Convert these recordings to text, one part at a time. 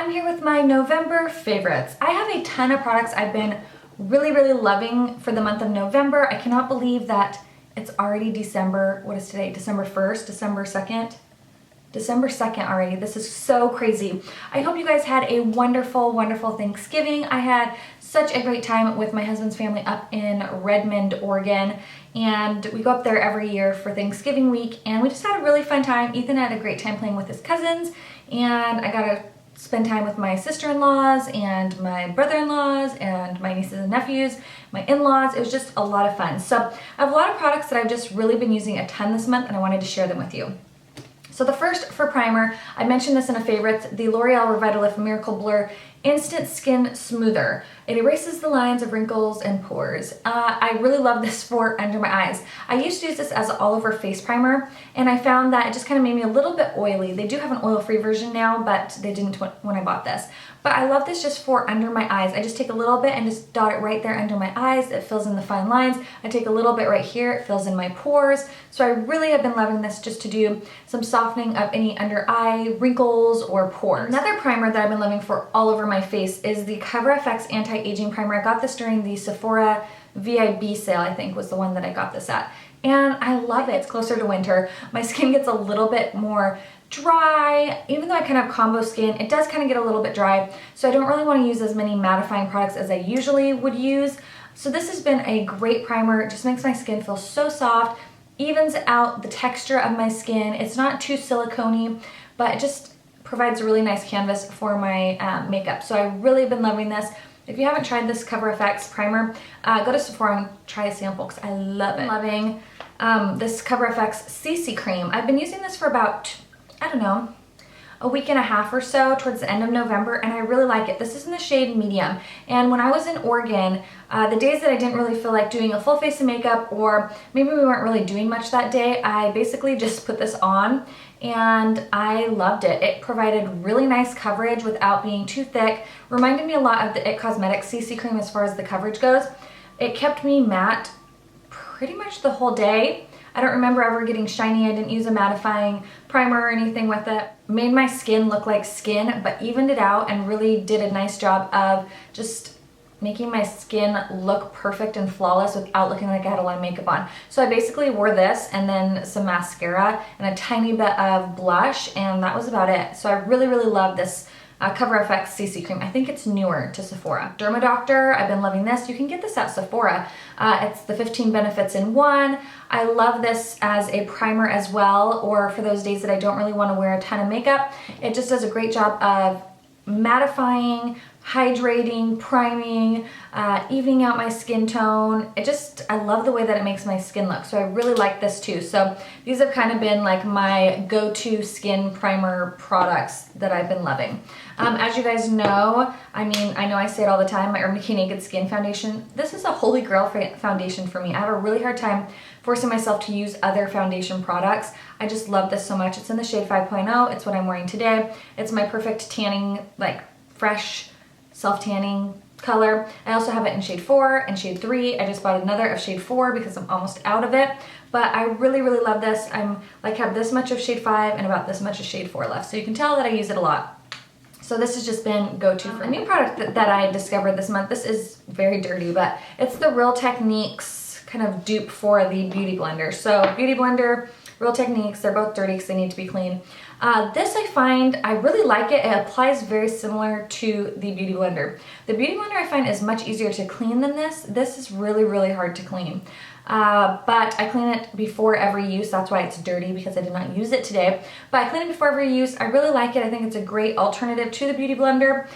I'm here with my November favorites. I have a ton of products I've been really loving for the month of November. I cannot believe that it's already December. What is today? December 1st? December 2nd? December 2nd already. This is so crazy. I hope you guys had a wonderful Thanksgiving. I had such a great time with my husband's family up in Redmond, Oregon. And we go up there every year for Thanksgiving week, and we just had a really fun time. Ethan had a great time playing with his cousins, and I got to spend time with my sister-in-laws and my brother-in-laws and my nieces and nephews, my in-laws. It was just a lot of fun. So I have a lot of products that I've just really been using a ton this month, and I wanted to share them with you. So the first for primer, I mentioned this in a favorites, the L'Oreal Revitalift Miracle Blur Instant Skin Smoother. It erases the lines of wrinkles and pores. I really love this for under my eyes. I used to use this as an all over face primer, and I found that it just kind of made me a little bit oily. They do have an oil-free version now, but they didn't when I bought this. But I love this just for under my eyes. I just take a little bit and just dot it right there under my eyes. It fills in the fine lines. I take a little bit right here. It fills in my pores. So I really have been loving this just to do some softening of any under eye wrinkles or pores. Another primer that I've been loving for all over my face is the Cover FX Anti-Aging Primer. I got this during the Sephora VIB sale, I think was the one that I got this at. And I love it. It's closer to winter. My skin gets a little bit more dry. Even though I kind of have combo skin, it does kind of get a little bit dry. So I don't really want to use as many mattifying products as I usually would use. So this has been a great primer. It just makes my skin feel so soft, evens out the texture of my skin. It's not too silicone-y, but it just provides a really nice canvas for my makeup. So I've really been loving this. If you haven't tried this Cover FX primer, go to Sephora and try a sample because I love it. I'm loving this Cover FX CC cream. I've been using this for about, I don't know, a week and a half or so towards the end of November, and I really like it. This is in the shade medium, and when I was in Oregon, the days that I didn't really feel like doing a full face of makeup, or maybe we weren't really doing much that day, I basically just put this on and I loved it. It provided really nice coverage without being too thick. Reminded me a lot of the IT Cosmetics CC cream as far as the coverage goes. It kept me matte pretty much the whole day. I don't remember ever getting shiny. I didn't use a mattifying primer or anything with it. Made my skin look like skin, but evened it out and really did a nice job of just making my skin look perfect and flawless without looking like I had a lot of makeup on. So I basically wore this and then some mascara and a tiny bit of blush, and that was about it. So I really love this Cover FX CC cream. I think it's newer to Sephora. Dermadoctor, I've been loving this. You can get this at Sephora. It's the 15 benefits in one. I love this as a primer as well, or for those days that I don't really want to wear a ton of makeup. It just does a great job of mattifying, hydrating, priming, evening out my skin tone. I love the way that it makes my skin look. So I really like this too. So these have kind of been like my go-to skin primer products that I've been loving. As you guys know, I know I say it all the time, my Urban Decay Naked Skin Foundation, this is a holy grail foundation for me. I have a really hard time forcing myself to use other foundation products. I just love this so much. It's in the shade 5.0. It's what I'm wearing today. It's my perfect tanning, like fresh self-tanning color. I also have it in shade 4 and shade 3. I just bought another of shade 4 because I'm almost out of it. But I really love this. I'm like have this much of shade 5 and about this much of shade 4 left. So you can tell that I use it a lot. So this has just been go-to for me. A new product that I discovered this month. This is very dirty, but it's the Real Techniques kind of dupe for the Beauty Blender. So Beauty Blender, Real Techniques, they're both dirty because they need to be clean. This I find, I really like it. It applies very similar to the Beauty Blender. The Beauty Blender I find is much easier to clean than this. This is really hard to clean. But I clean it before every use. That's why it's dirty, because I did not use it today. But I clean it before every use. I really like it. I think it's a great alternative to the Beauty Blender.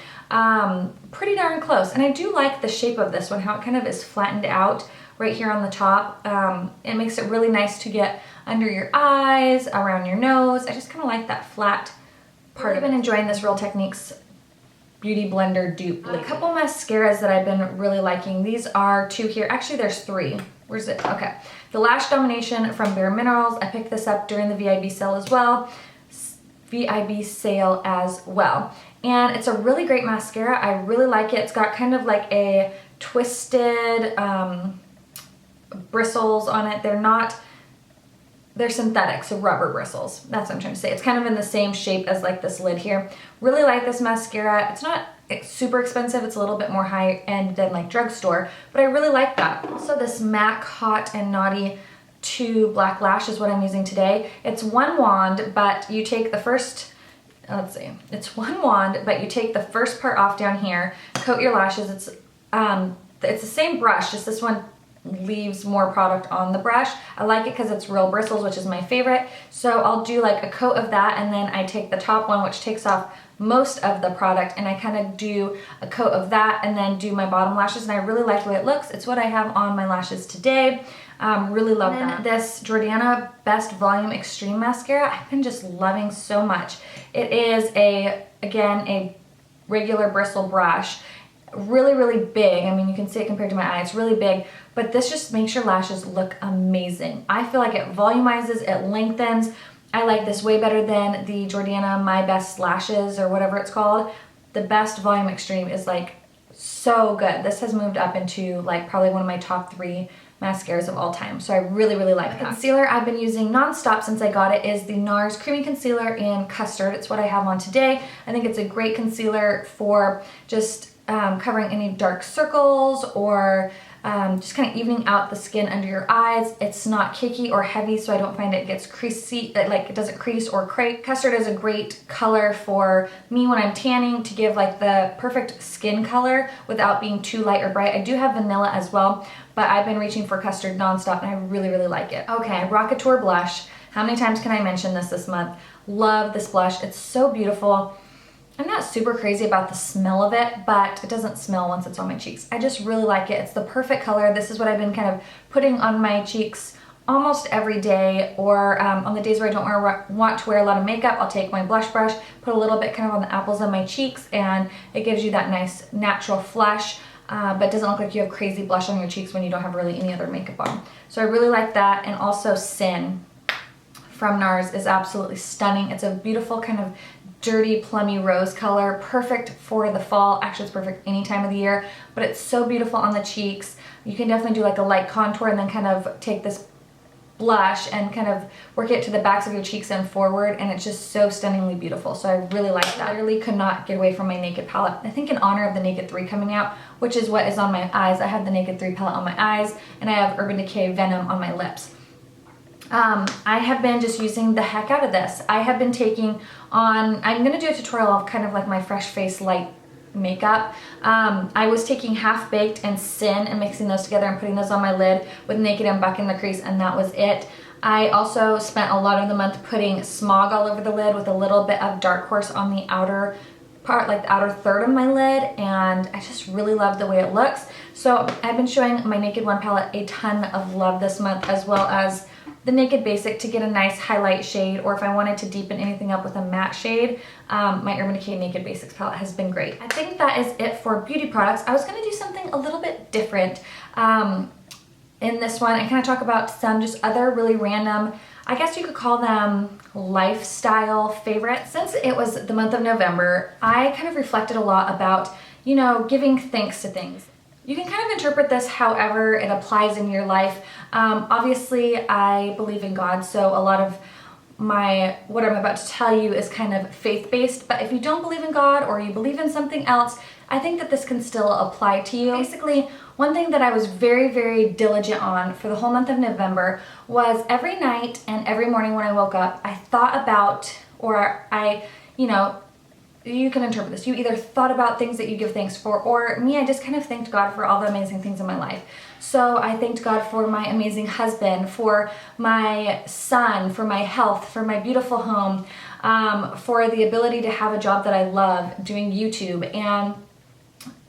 Pretty darn close. And I do like the shape of this one, how it kind of is flattened out right here on the top. It makes it really nice to get under your eyes, around your nose. I just kind of like that flat part. I've been enjoying this Real Techniques Beauty Blender dupe. A couple mascaras that I've been really liking. These are two here. Actually, there's three. Where's it? Okay. The Lash Domination from Bare Minerals. I picked this up during the VIB sale as well. And it's a really great mascara. I really like it. It's got kind of like a twisted bristles on it. They're not they're synthetic, so rubber bristles. That's what I'm trying to say. It's kind of in the same shape as like this lid here. Really like this mascara. It's not super expensive. It's a little bit more high end than like drugstore, but I really like that. Also, this MAC Hot and Naughty 2 Black Lash is what I'm using today. It's one wand, but you take the first, let's see, it's one wand, but you take the first part off down here, coat your lashes. It's the same brush, just this one leaves more product on the brush. I like it because it's real bristles, which is my favorite. So I'll do like a coat of that, and then I take the top one, which takes off most of the product, and I kind of do a coat of that and then do my bottom lashes, and I really like the way it looks. It's what I have on my lashes today. Really love that. This Jordana Best Volume Extreme Mascara, I've been just loving so much. It is again, a regular bristle brush. Really, really big. I mean, you can see it compared to my eye. It's really big, but this just makes your lashes look amazing. I feel like it volumizes, it lengthens. I like this way better than the Jordana My Best Lashes or whatever it's called. The Best Volume Extreme is like so good. This has moved up into like probably one of my top 3 mascaras of all time. So I really, really like that. Concealer I've been using nonstop since I got it is the NARS Creamy Concealer in Custard. It's what I have on today. I think it's a great concealer for just covering any dark circles or just kind of evening out the skin under your eyes. It's not cakey or heavy, so I don't find it gets creasy, like it doesn't crease or crake. Custard is a great color for me when I'm tanning to give like the perfect skin color without being too light or bright. I do have vanilla as well, but I've been reaching for Custard nonstop and I really, really like it. Okay, Rockateur blush. How many times can I mention this month? Love this blush. It's so beautiful. I'm not super crazy about the smell of it, but it doesn't smell once it's on my cheeks. I just really like it. It's the perfect color. This is what I've been kind of putting on my cheeks almost every day, or on the days where I don't want to wear a lot of makeup, I'll take my blush brush, put a little bit kind of on the apples of my cheeks, and it gives you that nice natural flush, but doesn't look like you have crazy blush on your cheeks when you don't have really any other makeup on. So I really like that. And also Sin from NARS is absolutely stunning. It's a beautiful kind of dirty plummy rose color, perfect for the fall. Actually, it's perfect any time of the year, but it's so beautiful on the cheeks. You can definitely do like a light contour and then kind of take this blush and kind of work it to the backs of your cheeks and forward, and it's just so stunningly beautiful. So I really like that. I literally could not get away from my Naked palette. I think in honor of the Naked 3 coming out, which is what is on my eyes. I have the Naked 3 palette on my eyes, and I have Urban Decay Venom on my lips. I have been just using the heck out of this. I have been taking on, I'm going to do a tutorial of kind of like my Fresh Face Light makeup. I was taking Half Baked and Sin and mixing those together and putting those on my lid with Naked and Buck in the crease, and that was it. I also spent a lot of the month putting Smog all over the lid with a little bit of Dark Horse on the outer part, like the outer third of my lid, and I just really love the way it looks. So I've been showing my Naked One palette a ton of love this month, as well as the Naked Basic to get a nice highlight shade, or if I wanted to deepen anything up with a matte shade, my Urban Decay Naked Basics palette has been great. I think that is it for beauty products. I was going to do something a little bit different in this one. I kind of talk about some just other really random, I guess you could call them lifestyle favorites. Since it was the month of November, I kind of reflected a lot about, you know, giving thanks to things. You can kind of interpret this however it applies in your life. Obviously, I believe in God, so a lot of what I'm about to tell you is kind of faith-based, but if you don't believe in God or you believe in something else, I think that this can still apply to you. Basically, one thing that I was very, very diligent on for the whole month of November was every night and every morning when I woke up, I thought about, or you can interpret this. You either thought about things that you give thanks for, or me, I just kind of thanked God for all the amazing things in my life. So I thanked God for my amazing husband, for my son, for my health, for my beautiful home, for the ability to have a job that I love, doing YouTube, and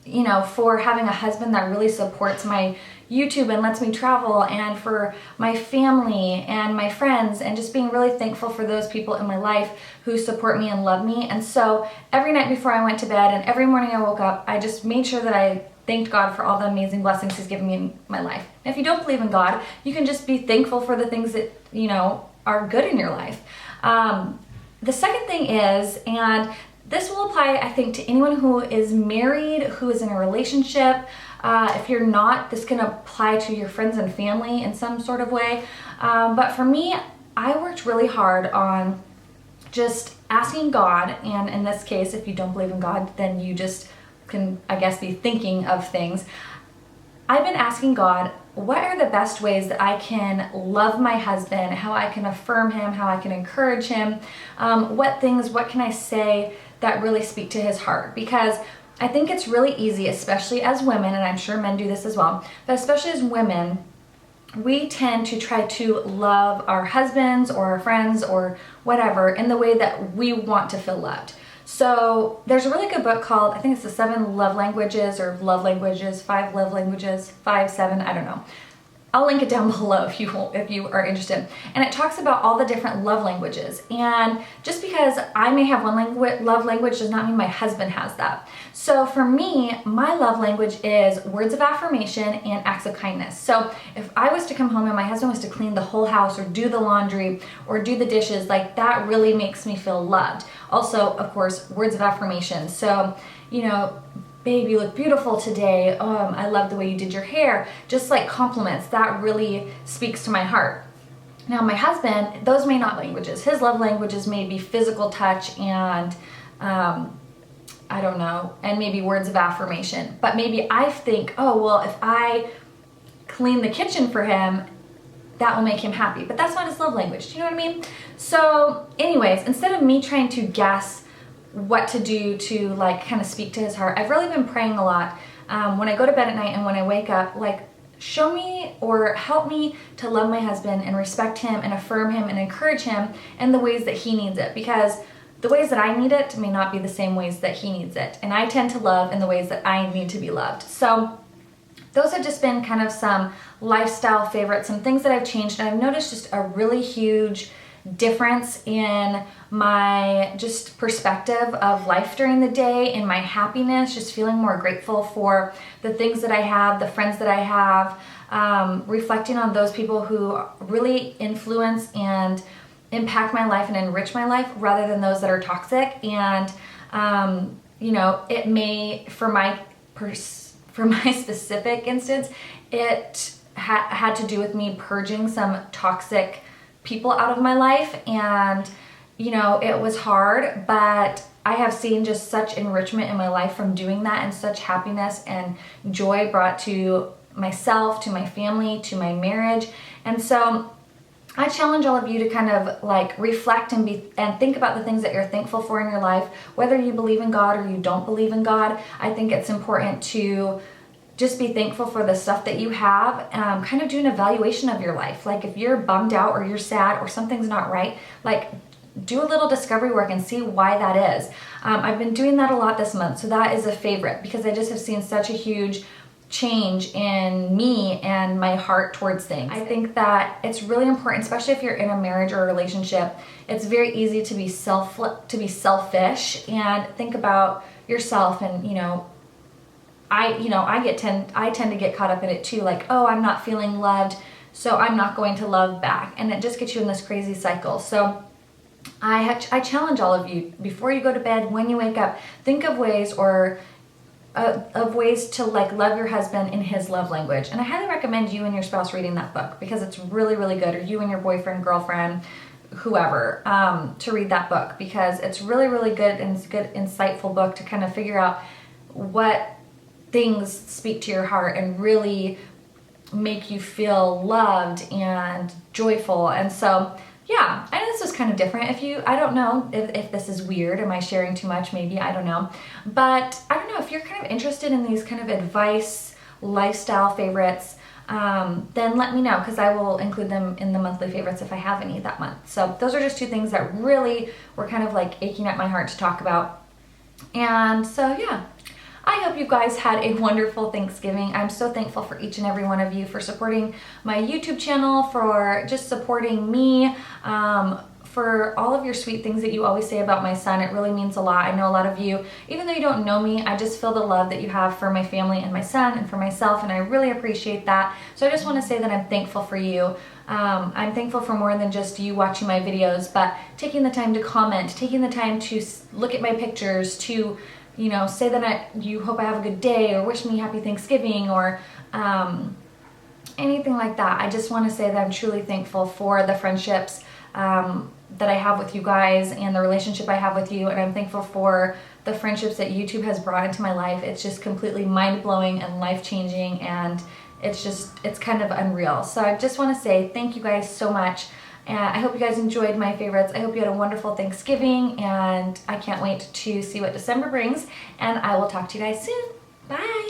you know, for having a husband that really supports my YouTube and lets me travel, and for my family and my friends, and just being really thankful for those people in my life who support me and love me. And so every night before I went to bed and every morning I woke up, I just made sure that I thanked God for all the amazing blessings He's given me in my life. And if you don't believe in God, you can just be thankful for the things that, you know, are good in your life. The second thing is, and this will apply, I think, to anyone who is married, who is in a relationship. If you're not, this can apply to your friends and family in some sort of way. But for me, I worked really hard on just asking God, and in this case, if you don't believe in God, then you just can, I guess, be thinking of things. I've been asking God, what are the best ways that I can love my husband, how I can affirm him, how I can encourage him, what can I say that really speak to his heart? Because I think it's really easy, especially as women, and I'm sure men do this as well, but especially as women, we tend to try to love our husbands or our friends or whatever in the way that we want to feel loved. So there's a really good book called, I think it's the 7 Love Languages or Love Languages, 5 Love Languages, 5, 7, I don't know. I'll link it down below if you are interested. And it talks about all the different love languages. And just because I may have one love language does not mean my husband has that. So for me, my love language is words of affirmation and acts of kindness. So if I was to come home and my husband was to clean the whole house or do the laundry or do the dishes, like that really makes me feel loved. Also, of course, words of affirmation. So, you know, babe, you look beautiful today. I love the way you did your hair. Just like compliments, that really speaks to my heart. Now, my husband, those may not be languages. His love languages may be physical touch and, I don't know, and maybe words of affirmation. But maybe I think, oh, well, if I clean the kitchen for him, that will make him happy. But that's not his love language. Do you know what I mean? So anyways, instead of me trying to guess what to do to like kind of speak to his heart, I've really been praying a lot when I go to bed at night and when I wake up, like show me or help me to love my husband and respect him and affirm him and encourage him in the ways that he needs it, because the ways that I need it may not be the same ways that he needs it, and I tend to love in the ways that I need to be loved. So those have just been kind of some lifestyle favorites, some things that I've changed, and I've noticed just a really huge difference in my just perspective of life during the day, in my happiness, just feeling more grateful for the things that I have, the friends that I have, reflecting on those people who really influence and impact my life and enrich my life rather than those that are toxic. And you know, it may, for my specific instance, it had to do with me purging some toxic people out of my life, and you know, it was hard, but I have seen just such enrichment in my life from doing that, and such happiness and joy brought to myself, to my family, to my marriage. And so I challenge all of you to kind of like reflect and think about the things that you're thankful for in your life, whether you believe in God or you don't believe in God. I think it's important to just be thankful for the stuff that you have, kind of do an evaluation of your life. Like if you're bummed out or you're sad or something's not right, like do a little discovery work and see why that is. I've been doing that a lot this month, so that is a favorite because I just have seen such a huge change in me and my heart towards things. I think that it's really important, especially if you're in a marriage or a relationship. It's very easy to be selfish and think about yourself, and you know, I tend to get caught up in it too, like, oh, I'm not feeling loved, so I'm not going to love back, and it just gets you in this crazy cycle. So I challenge all of you, before you go to bed, when you wake up, think of ways to like love your husband in his love language. And I highly recommend you and your spouse reading that book because it's really, really good, or you and your boyfriend, girlfriend, whoever, to read that book because it's really, really good, and it's a good, insightful book to kind of figure out what things speak to your heart and really make you feel loved and joyful. And so yeah, I know this was kind of different. I don't know if this is weird. Am I sharing too much? Maybe, I don't know. But I don't know, if you're kind of interested in these kind of advice, lifestyle favorites, then let me know, because I will include them in the monthly favorites if I have any that month. So those are just 2 things that really were kind of like aching at my heart to talk about. And so yeah, I hope you guys had a wonderful Thanksgiving. I'm so thankful for each and every one of you for supporting my YouTube channel, for just supporting me, for all of your sweet things that you always say about my son. It really means a lot. I know a lot of you, even though you don't know me, I just feel the love that you have for my family and my son and for myself, and I really appreciate that. So I just want to say that I'm thankful for you. I'm thankful for more than just you watching my videos, but taking the time to comment, taking the time to look at my pictures, to say that you hope I have a good day, or wish me happy Thanksgiving, or anything like that. I just want to say that I'm truly thankful for the friendships that I have with you guys and the relationship I have with you, and I'm thankful for the friendships that YouTube has brought into my life. It's just completely mind-blowing and life-changing, and it's kind of unreal. So I just want to say thank you guys so much, and I hope you guys enjoyed my favorites. I hope you had a wonderful Thanksgiving, and I can't wait to see what December brings, and I will talk to you guys soon. Bye!